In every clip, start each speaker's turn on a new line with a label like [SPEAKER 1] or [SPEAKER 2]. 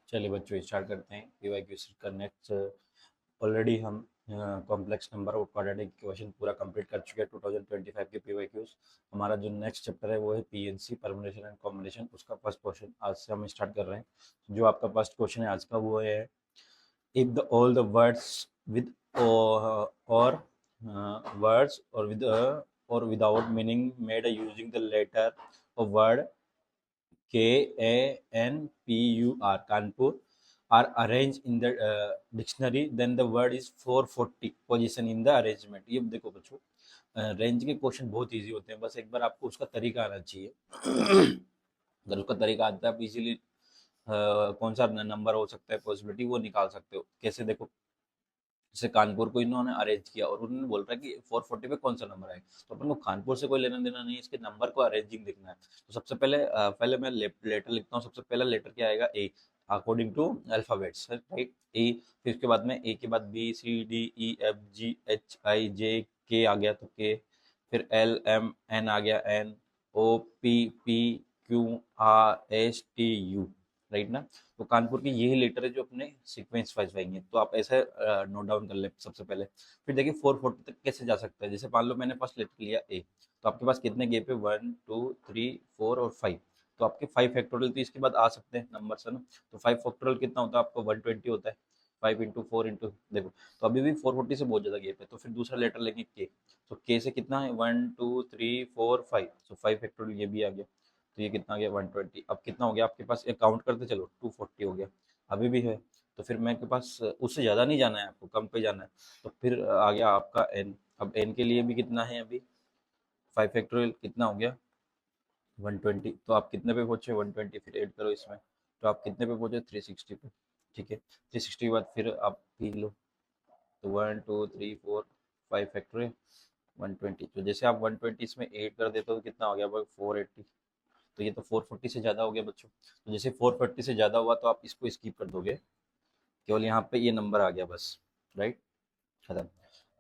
[SPEAKER 1] चलिए बच्चों स्टार्ट करते हैं पीवाईक्यू का नेक्स्ट। ऑलरेडी हम कॉम्प्लेक्स नंबर और क्वाड्रेटिक क्वेश्चन पूरा कंप्लीट कर चुके हैं 2025 के पीवाईक्यूज। हमारा जो नेक्स्ट चैप्टर है वो है पीएनसी परम्यूटेशन एंड कॉम्बिनेशन, उसका फर्स्ट क्वेश्चन आज से हम स्टार्ट कर रहे हैं। जो आपका फर्स्ट क्वेश्चन है आज का वो है, if the all the words with or words or with or without meaning made using the letter of word KANPUR Kanpur are arranged in the dictionary, then the word is 440 position in the arrangement। ये देखो बच्चों, range के question बहुत easy होते हैं, बस एक बार आपको उसका तरीका आना चाहिए। अगर उसका तरीका आता है आप इजीली कौन सा नंबर हो सकता है पॉसिबिलिटी वो निकाल सकते हो। कैसे देखो, जैसे कानपुर को इन्होंने अरेंज किया और उन्होंने बोल रहा है कि 440 पे कौन सा नंबर आएगा, तो अपन को कानपुर से कोई लेना देना नहीं है, इसके नंबर को अरेंजिंग देखना है। तो सबसे पहले पहले मैं लेटर लिखता हूँ। सबसे पहला लेटर क्या आएगा, A, according to alphabets, right. A, फिर उसके बाद में ए के बाद B C D E F G H I J K आ गया तो के, फिर एल एम एन आ गया N, O P P Q R S T U, right ना। तो कानपुर के यही लेटर है जो अपने सीक्वेंस वाइज आएंगे, तो आप ऐसे नोट डाउन कर ले सबसे पहले। फिर देखिए 440 तक कैसे जा सकता है। जैसे मान लो मैंने फर्स्ट लेटर लिया ए, तो आपके पास कितने गैप है, 1 2 3 4 और 5, तो आपके 5 फैक्टोरियल तो इसके बाद आ सकते हैं नंबर है ना। तो 5 फैक्टोरियल कितना होता है आपको, 120 होता है। 5 × 4 × देखो, तो अभी भी 440 से बहुत ज्यादा गैप है। तो फिर दूसरा लेटर लेंगे के, तो के से कितना है, 1 2 3 4 5, तो 5 फैक्टोरियल ये भी आ गया। तो ये कितना आ गया, 120। अब कितना हो गया आपके पास, एक काउंट करते चलो, 240 हो गया, अभी भी है। तो फिर मेरे के पास उससे ज़्यादा नहीं जाना है, आपको कम पे जाना है। तो फिर आ गया आपका एन। अब एन के लिए भी कितना है, अभी 5 फैक्टोरियल कितना हो गया, 120। तो आप कितने पे पहुंचे, 120, फिर ऐड करो इसमें, तो आप कितने पे पहुंचे, 360 पे। ठीक है, 360 के बाद फिर आप पी लो, तो 1 2 3 4 5 फैक्टोरियल 120। तो जैसे आप 120 इसमें ऐड कर देते हो तो कितना हो गया भाई, 480। तो ये तो 440 से ज़्यादा हो गया बच्चों। तो जैसे 440 से ज़्यादा हुआ तो आप इसको स्किप कर दोगे, केवल यहाँ पे ये नंबर आ गया बस, राइट, खत्म।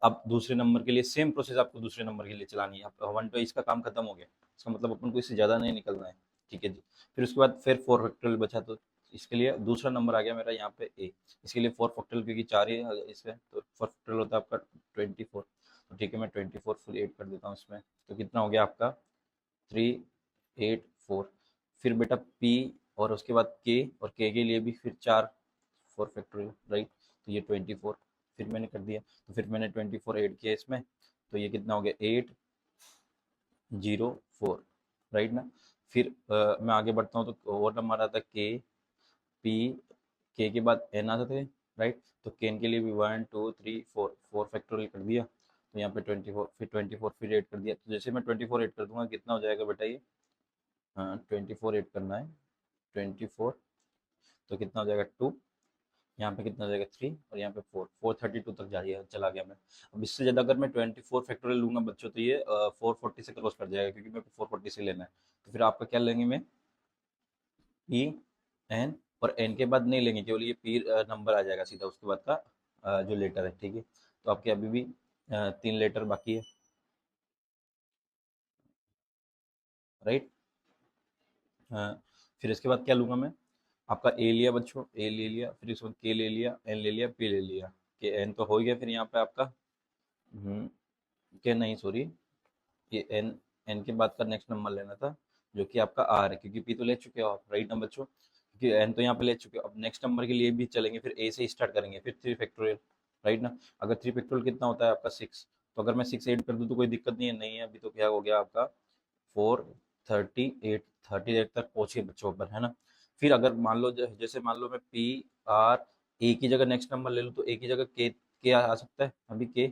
[SPEAKER 1] अब दूसरे नंबर के लिए सेम प्रोसेस आपको दूसरे नंबर के लिए चलानी है। अब 1 इसका काम खत्म हो गया, इसका मतलब अपन को इससे ज़्यादा नहीं निकलना है। ठीक है जी। फिर उसके बाद फिर 4 फैक्टोरियल बचा, तो इसके लिए दूसरा नंबर आ गया मेरा यहाँ पे ए। इसके लिए 4 फैक्टोरियल, क्योंकि 4 ही है इसमें, तो 4 फैक्टोरियल होता है आपका 24। तो ठीक है, मैं 24 फुल ऐड कर देता हूँ इसमें। तो कितना हो गया आपका, 384। फिर बेटा पी, और उसके बाद के, और के लिए भी फिर 4 फैक्टोरियल, राइट। तो ये 24 फिर मैंने कर दिया। तो फिर मैंने 24 ऐड किया इसमें, तो ये कितना हो गया, 804, राइट ना। फिर मैं आगे बढ़ता हूँ तो और नंबर आता है के पी, के बाद एन आते थे, राइट। तो के के लिए भी 1 2 3 4, 4 फैक्टोरियल कर दिया। तो यहाँ पे 24, फिर 24 फिर ऐड कर दिया। तो जैसे मैं 24 ऐड कर दूंगा कितना हो जाएगा बेटा ये, हाँ 24 ऐड करना है, 24, तो कितना हो जाएगा 2, यहाँ पे कितना हो जाएगा 3, और यहाँ पे 432 तक जा रही चला गया मैं। अब इससे ज़्यादा अगर मैं 24 फैक्टोरियल लूंगा बच्चों तो ये 440 से क्रॉस कर जाएगा, क्योंकि मेरे को 440 से लेना है। तो फिर आपका क्या लेंगे, मैं पी एन, और एन के बाद नहीं लेंगे, केवल ये पी नंबर आ जाएगा सीधा उसके बाद का जो लेटर है। ठीक है, तो आपके अभी भी 3 लेटर बाकी है, राइट। फिर इसके बाद क्या लूंगा मैं, आपका ए लिया बच्चों, ए ले लिया, फिर इसके बाद के ले लिया, एन ले लिया, पी ले लिया। के एन तो हो गया, फिर यहाँ पे आपका के नहीं सॉरी, ये एन, एन के बाद का नेक्स्ट नंबर लेना था, जो कि आपका आर है, क्योंकि पी तो ले चुके हो आप, राइट ना बच्चों, क्योंकि एन तो यहाँ पे ले चुके हो। अब नेक्स्ट नंबर के लिए भी चलेंगे, फिर ए से स्टार्ट करेंगे, फिर 3 फैक्टोरियल, राइट ना। अगर 3 फैक्टोरियल कितना होता है आपका 6, तो अगर मैं 6 ऐड कर दूँ तो कोई दिक्कत नहीं है, नहीं है अभी, तो क्या हो गया आपका 438, 38 तक पहुंचे बच्चों पर, है ना। फिर अगर मान लो जैसे मान लो मैं पी आर ए की जगह नेक्स्ट नंबर ले लूँ, तो ए की जगह के आ सकता है अभी, के,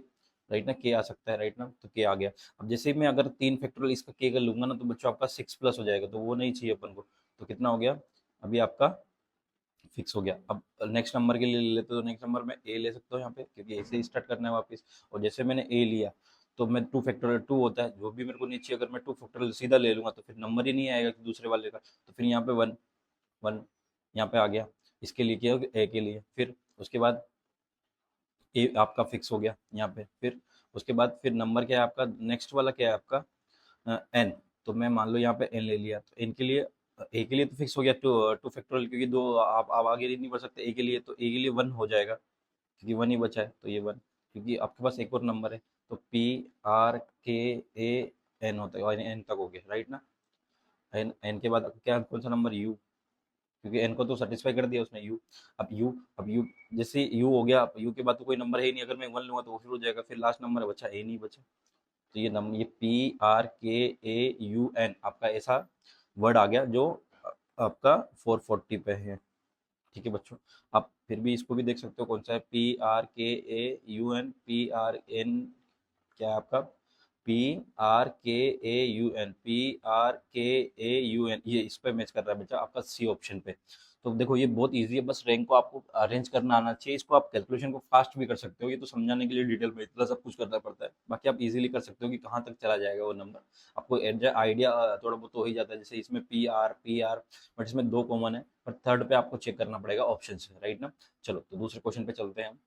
[SPEAKER 1] राइट ना, के आ सकता है, राइट ना, तो के आ गया। अब जैसे ही मैं अगर 3 फैक्टोरियल इसका के का लूंगा ना, तो बच्चों आपका 6+ हो जाएगा, तो वो नहीं चाहिए अपन को। तो कितना हो गया, अभी आपका फिक्स हो गया। अब नेक्स्ट नंबर के लिए ले लेते, तो नेक्स्ट नंबर में ए ले सकता हूँ यहाँ पे, क्योंकि ए से स्टार्ट करना है वापस। और जैसे मैंने ए लिया, तो मैं 2 फैक्टोरियल 2 होता है, जो भी मेरे को नीचे, अगर मैं 2 फैक्टोरियल सीधा ले लूंगा तो फिर नंबर ही नहीं आएगा दूसरे वाले का। तो फिर यहाँ पे 1 1 यहाँ पे आ गया, इसके लिए किया ए के लिए। फिर उसके बाद ए आपका फिक्स हो गया यहाँ पे। फिर उसके बाद फिर नंबर क्या है आपका, नेक्स्ट वाला क्या है आपका, एन। तो मैं मान लो यहाँ पे एन ले लिया, तो एन के लिए ए के लिए तो फिक्स हो गया टू टू फैक्टोरियल, क्योंकि दो आप आगे नहीं बढ़ सकते ए के लिए, तो ए के लिए वन हो जाएगा क्योंकि वन ही बचा है, तो ये वन, क्योंकि आपके पास एक और नंबर है, तो P R K A N होता है, और एन तक हो गया राइट ना। एन एन के बाद क्या कौन सा नंबर, यू, क्योंकि एन को तो सेटिस्फाई कर दिया उसने, यू। अब यू जैसे यू हो गया, अब यू के बाद तो कोई नंबर है ही नहीं, अगर मैं वन लूंगा तो वो फिर हो जाएगा, फिर लास्ट नंबर बचा ए नहीं बचा, तो ये नंबर, ये P R K A U N आपका ऐसा वर्ड आ गया जो आपका 440 पे है। ठीक है बच्चों, आप फिर भी इसको भी देख सकते हो कौन सा है, P R K A U N, P R N, क्या है आपका, P R K A U N, P R K A U N, ये इस पे मैच कर रहा है बच्चा आपका सी ऑप्शन पे। तो देखो ये बहुत इजी है, बस रैंक को आपको अरेंज करना आना चाहिए, इसको आप कैलकुलेशन को फास्ट भी कर सकते हो, ये तो समझाने के लिए डिटेल में इतना सब कुछ करना पड़ता है, बाकी आप इजीली कर सकते हो कि कहाँ तक चला जाएगा वो नंबर, आपको आइडिया थोड़ा बहुत तो हो ही जाता है, जैसे इसमें पी आर, बट इसमें दो कॉमन है, पर थर्ड पे आपको चेक करना पड़ेगा ऑप्शन से, राइट ना। चलो तो दूसरे क्वेश्चन पे चलते हैं हम।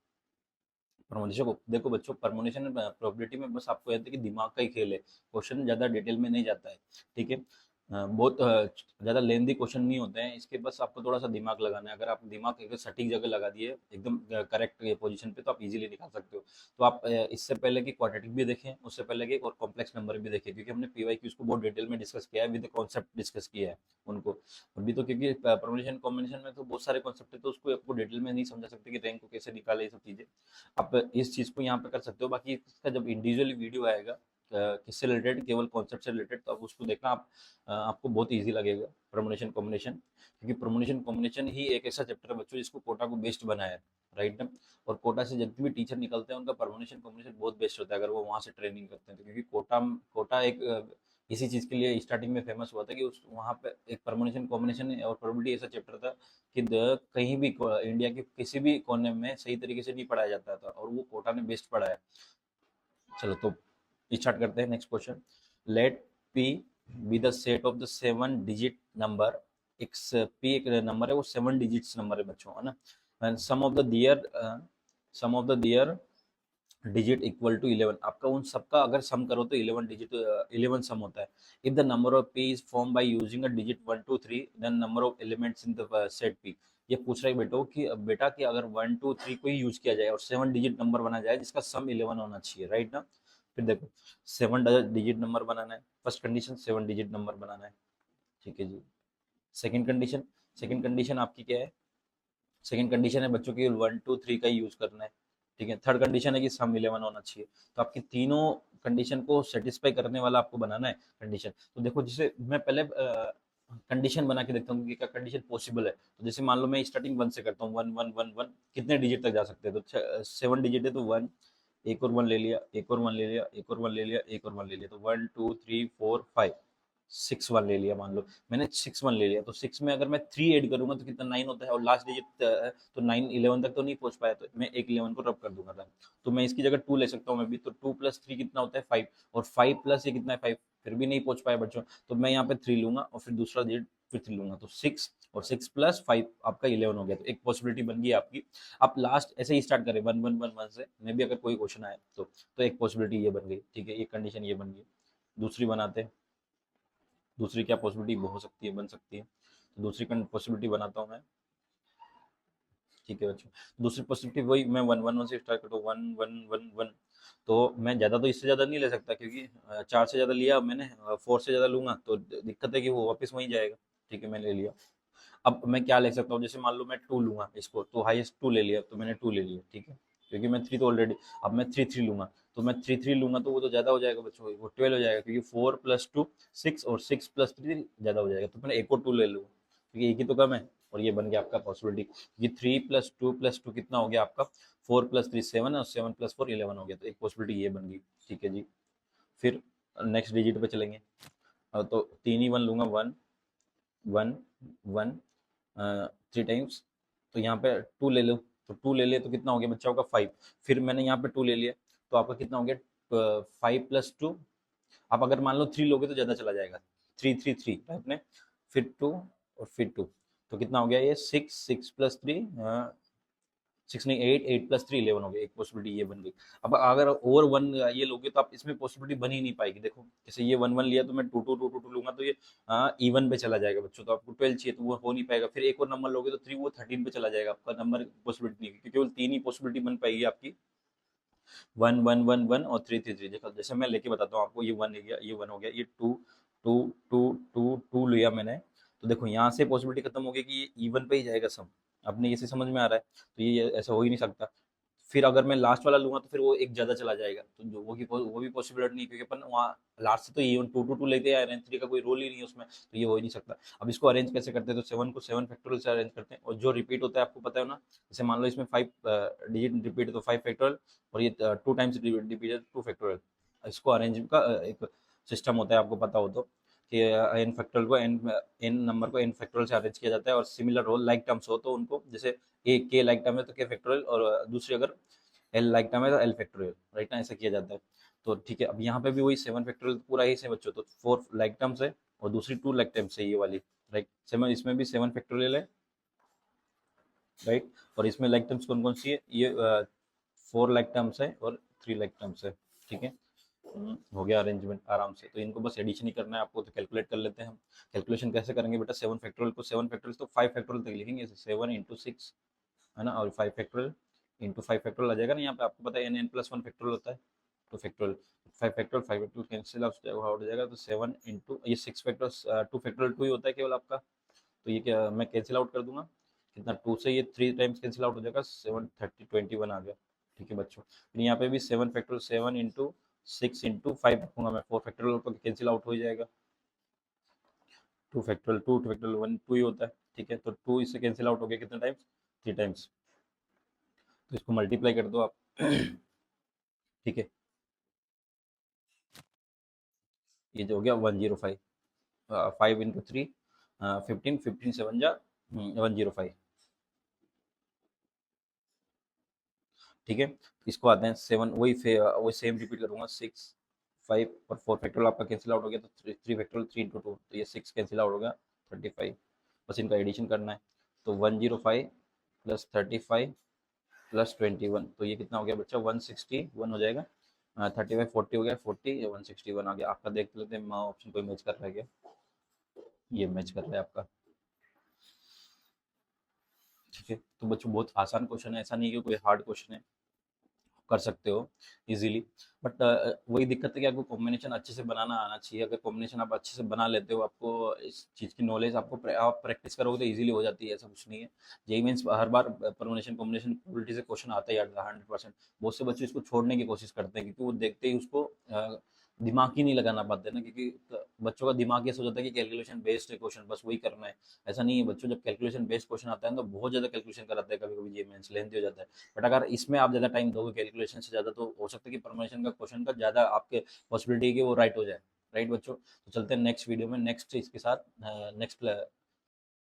[SPEAKER 1] परमोनिशन को देखो बच्चों, परमोनिशन एंड प्रोबेबिलिटी में बस आपको याद है कि दिमाग का ही खेल है, क्वेश्चन ज़्यादा डिटेल में नहीं जाता है, ठीक है। बहुत ज़्यादा लेंदी क्वेश्चन नहीं होते हैं इसके, बस आपको थोड़ा सा दिमाग लगाना है, अगर आप दिमाग एक सटीक जगह लगा दिए एकदम करेक्ट पोजीशन पे, तो आप इजीली निकाल सकते हो। तो आप इससे पहले कि क्वाड्रेटिक भी देखें, उससे पहले कि और कॉम्प्लेक्स नंबर भी देखें, क्योंकि हमने पीवाई क्यूज को बहुत डिटेल में डिस्कस किया है, विद कॉन्सेप्ट डिस्कस किया है उनको अभी, तो क्योंकि परमुटेशन कॉम्बिनेशन में तो बहुत सारे कॉन्सेप्ट है, तो उसको आपको डिटेल में नहीं समझा सकते कि रैंक को कैसे निकाले, ये सब चीज़ें आप इस चीज़ को यहाँ पे कर सकते हो। बाकी इसका जब इंडिविजुअली वीडियो आएगा किससे रिलेटेड, केवल कॉन्सेप्ट से रिलेटेड, तो आप उसको देखना, आप आपको बहुत इजी लगेगा परमुटेशन कॉम्बिनेशन, क्योंकि परमुटेशन कॉम्बिनेशन ही एक ऐसा चैप्टर है बच्चों जिसको कोटा को बेस्ट बनाया है, राइट ना। और कोटा से जितने भी टीचर निकलते हैं उनका परमुटेशन कॉम्बिनेशन बहुत बेस्ट होता है, अगर वो वहाँ से ट्रेनिंग करते हैं तो, क्योंकि कोटा कोटा एक इसी चीज़ के लिए स्टार्टिंग में फेमस हुआ था कि उस वहाँ पे एक परमुटेशन कॉम्बिनेशन और प्रोबेबिलिटी ऐसा चैप्टर था कि कहीं भी इंडिया के किसी भी कोने में सही तरीके से नहीं पढ़ाया जाता था, और वो कोटा ने बेस्ट पढ़ाया। चलो तो स्टार्ट करते हैं next question. Let P be the set of the 7 digit number, एक पी एक नंबर है, वो 7 डिजिट्स नंबर है बच्चों, है ना। And sum of the their digit equal to 11, आपका उन सबका अगर सम करो तो 11 सम होता है। If the number of P is form by using a digit 1 2 3, then number of elements in the set P. ये पूछ रहा है बेटा कि अगर 1 2 3 को ही यूज किया जाए और 7 डिजिट नंबर बना जाए जिसका सम 11 होना चाहिए, राइट ना। फिर देखो 7 डिजिट नंबर बनाना है, फर्स्ट कंडीशन 7 डिजिट नंबर बनाना है, ठीक है जी। सेकंड कंडीशन, सेकंड कंडीशन आपकी क्या है, सेकंड कंडीशन है बच्चों की 1 2 3 का यूज करना है, ठीक है। थर्ड कंडीशन है कि सम 11 होना चाहिए, तो आपकी तीनों कंडीशन को सेटिस्फाई करने वाला आपको बनाना है कंडीशन। तो देखो जैसे मैं पहले कंडीशन बना के देखता हूँ कि क्या कंडीशन पॉसिबल है, तो जैसे मान लो मैं स्टार्टिंग वन से करता हूँ, वन वन वन वन, कितने डिजिट तक जा सकते हैं, तो 7 डिजिट है तो वन, एक और वन ले लिया, एक और वन ले लिया, एक और वन ले लिया, एक और वन ले लिया, तो 1 2 3 4 5, 6 1 ले लिया, मान लो मैंने 6 1 ले लिया, तो 6 में अगर मैं 3 ऐड करूंगा तो कितना 9 होता है, और लास्ट डिजिट तो 9 11 तक तो नहीं पहुंच पाया, तो मैं एक 11 को रब कर दूंगा था, तो मैं इसकी जगह 2 ले सकता हूँ मैं भी, तो 2 + 3 कितना होता है 5, और 5 प्लस ये कितना है 5, फिर भी नहीं पहुंच पाया बच्चों, तो मैं यहाँ पे 3 लूंगा और फिर दूसरा डिजिट फिर 3 लूंगा, तो 6 और 6 + 5 आपका 11 हो गया, तो एक पॉसिबिलिटी बन गई आपकी। आप लास्ट ऐसे ही स्टार्ट करें 1 1 1 1 से, मैं भी अगर कोई क्वेश्चन आए तो एक पॉसिबिलिटी ये बन गई, ठीक है, एक कंडीशन ये बन गई। दूसरी बनाते हैं, दूसरी क्या पॉसिबिलिटी हो सकती है, बन सकती है, तो दूसरी पॉसिबिलिटी बनाता हूँ मैं, ठीक है बच्चों। दूसरी पॉसिबिलिटी वही मैं वन वन वन से स्टार्ट करता हूँ, वन वन वन वन, तो मैं ज़्यादा तो इससे ज़्यादा नहीं ले सकता, क्योंकि 4 से ज़्यादा लिया मैंने, 4 से ज़्यादा लूंगा तो दिक्कत है कि वो वापस वहीं जाएगा, ठीक है, मैं ले लिया। अब मैं क्या ले सकता हूँ, जैसे मान लो मैं 2 लूंगा इसको, तो हाईएस्ट 2 ले लिया, तो मैंने 2 ले लिया, ठीक है, क्योंकि मैं 3 तो ऑलरेडी, अब मैं 3 3 लूंगा, तो मैं 3 3 लूंगा तो वो तो ज़्यादा हो जाएगा बच्चों, वो 12 हो जाएगा, क्योंकि 4 + 2 6, और 6 + 3 ज़्यादा हो जाएगा, तो मैंने एक और 2 ले लूँगा, क्योंकि एक ही तो कम है, और ये बन गया आपका पॉसिबिलिटी। ये 3 + 2 + 2 कितना हो गया आपका, 4 + 3 7, और 7 + 4 11 हो गया, तो एक पॉसिबिलिटी ये बन गई, ठीक है जी। फिर नेक्स्ट डिजिट पे चलेंगे, तो 3 ही 1 लूंगा, 1 1 1 3 टाइम्स, तो यहाँ पे 2 ले लो, तो 2 ले लिया तो कितना हो गया बच्चा होगा 5, फिर मैंने यहाँ पे 2 ले लिया, तो आपका कितना हो गया 5 + 2, आप अगर मान लो 3 लोगे तो ज़्यादा चला जाएगा, 3 3 3 आपने, फिर 2 और फिर 2, तो कितना हो गया ये 6 6 + 3 6 नहीं, 8, 8 प्लस 3 11 हो गया, एक पॉसिबिलिटी ये बन गई। अब अगर और 1 ये लोगे तो आप इसमें पॉसिबिलिटी बन ही नहीं पाएगी। देखो जैसे ये 1 1 लिया तो मैं 2 2 2 2 2 लूँगा तो ये इवन पे चला जाएगा बच्चों, तो आपको 12 चाहिए तो वो हो नहीं पाएगा। फिर एक और नंबर लोगे तो 3 वो 13 पे चला जाएगा, आपका नंबर पॉसिबिलिटी नहीं है, क्योंकि केवल 3 ही पॉसिबिलिटी बन पाएगी आपकी, 1 1 1 1 और 3 3 3। देखो जैसे मैं लेके बताता हूँ आपको, ये 1 हो गया, ये 1 हो गया, ये 2 2 2 2 2 लिया मैंने, तो देखो यहाँ से पॉसिबिलिटी खत्म हो गई कि ये इवन पे ही जाएगा सब। अपने इसे समझ में आ रहा है, तो ये ऐसा हो ही नहीं सकता। फिर अगर मैं लास्ट वाला लूँगा तो फिर वो एक ज़्यादा चला जाएगा, तो जो वो भी पॉसिबिलिटी नहीं है, क्योंकि अपन वहाँ लास्ट से तो इवन 2 2 2 लेते आ रहे हैं, 3 का कोई रोल ही नहीं है उसमें, तो ये हो ही नहीं सकता। अब इसको अरेंज कैसे करते हैं, तो 7 को 7 फैक्टोरियल से अरेंज करते हैं, और जो रिपीट होता है आपको पता है ना, जैसे मान लो इसमें 5 डिजिट रिपीट है तो 5 फैक्टोरियल, और ये 2 टाइम्स रिपीट है 2 फैक्टोरियल। इसको अरेंज का एक सिस्टम होता है, आपको पता हो तो, कि एन फैक्टोरियल को एन नंबर को एन फैक्टोरियल से अरेंज किया जाता है, और सिमिलर हो लाइक टर्म्स हो तो उनको, जैसे ए के लाइक टर्म है तो के फैक्टोरियल, और दूसरी अगर एल लाइक टर्म है तो एल फैक्टोरियल, राइट ना, ऐसा किया जाता है। तो ठीक है, अब यहाँ पे भी वही 7 फैक्टोरियल पूरा ही से बच्चों, तो 4 लाइक टर्म्स है और दूसरी 2 लाइक टर्म्स है ये वाली, राइट। 7 इसमें भी 7 फैक्टोरियल है, राइट। और इसमें लाइक टर्म्स कौन कौन सी है, ये 4 लाइक टर्म्स है और 3 लाइक टर्म्स है, ठीक है। हो गया अरेंजमेंट आराम से, तो इनको बस एडिशन ही करना है आपको, तो कैलकुलेट कर लेते हैं हम। कैलकुलेशन कैसे करेंगे बेटा, 7 फैक्टोरियल को 7 फैक्टोरियल तो 5 फैक्टोरियल तक लिखेंगे, 7 इंटू 6 है ना, और 5 फैक्टोरियल इंटू 5 फैक्टोरियल आ जाएगा ना, यहाँ पे आपको पता है एन एन प्लस 1 फैक्टोरियल होता है, तो फैक्टोरियल 5 फैक्टोरियल कैंसिल आउट हो जाएगा, तो 7 इंटू ये 6 फैक्टोरियल 2 फैक्टोरियल 2 ही होता है केवल आपका, तो ये क्या मैं कैंसिल आउट कर दूंगा, कितना 2 से ये 3 टाइम्स कैंसिल आउट हो जाएगा, 7 30 21 आ गया, ठीक है बच्चों। फिर यहाँ पे भी 7 फैक्टोरियल 7 इंटू 6 इंटू 5 रखूंगा मैं, 4 फैक्टोरियल को कैंसिल आउट हो जाएगा, 2 फैक्टोरियल 2 फैक्टोरियल 1 2 ही होता है, ठीक है। तो 2 इससे कैंसिल आउट हो गया कितने टाइम्स, 3 टाइम्स, तो इसको मल्टीप्लाई कर दो आप ठीक है, ये जो हो गया 105, 5 इंटू 3 15 15 7 जा 105, ठीक है। इसको आते हैं 7, वही सेम रिपीट करूंगा, 6 5 और 4 फैक्टोरियल आपका कैंसिल आउट हो गया, तो 3 फैक्टोरियल 3 इंटू 2, तो ये 6 कैंसिल आउट हो गया 35, बस इनका एडिशन करना है, तो 105 प्लस 35 प्लस 21, तो ये कितना हो गया बच्चा 161 हो जाएगा, 35 40 हो गया 40, या 161 आ गया आपका, देख लेते हैं ऑप्शन कोई मैच कर रहा है क्या, ये मैच कर रहा है आपका, ठीक है। तो बच्चों बहुत आसान क्वेश्चन है, ऐसा नहीं कि कोई हार्ड क्वेश्चन है, कर सकते हो इजीली, बट वही दिक्कत है कि आपको कॉम्बिनेशन अच्छे से बनाना आना चाहिए। अगर कॉम्बिनेशन आप अच्छे से बना लेते हो, आपको इस चीज़ की नॉलेज, आप प्रैक्टिस करोगे तो इजीली हो जाती है, ऐसा कुछ नहीं है। जेई मीन्स हर बार परमुटेशन कॉम्बिनेशन प्रोबेबिलिटी से क्वेश्चन आता ही आता है 100%। बहुत से बच्चे इसको छोड़ने की कोशिश करते हैं, क्योंकि वो देखते ही उसको दिमाग ही नहीं लगाना पाते ना, क्योंकि बच्चों का दिमाग ये सोच जाता है कि कैलकुलेशन बेस्ड है क्वेश्चन, बस वही करना है। ऐसा नहीं है बच्चों, जब कैलकुलेशन बेस्ड क्वेश्चन आता है तो बहुत ज़्यादा कैलकुलेशन कराता है, कभी कभी ये मेंस लेंथी हो जाता है। बट अगर इसमें आप ज़्यादा टाइम दोगे कैलकुलेशन से ज़्यादा, तो हो सकता है कि परमुटेशन का क्वेश्चन का ज़्यादा आपके पॉसिबिलिटी है कि वो राइट हो जाए, राइट बच्चों। तो चलते हैं नेक्स्ट वीडियो में नेक्स्ट इसके साथ, नेक्स्ट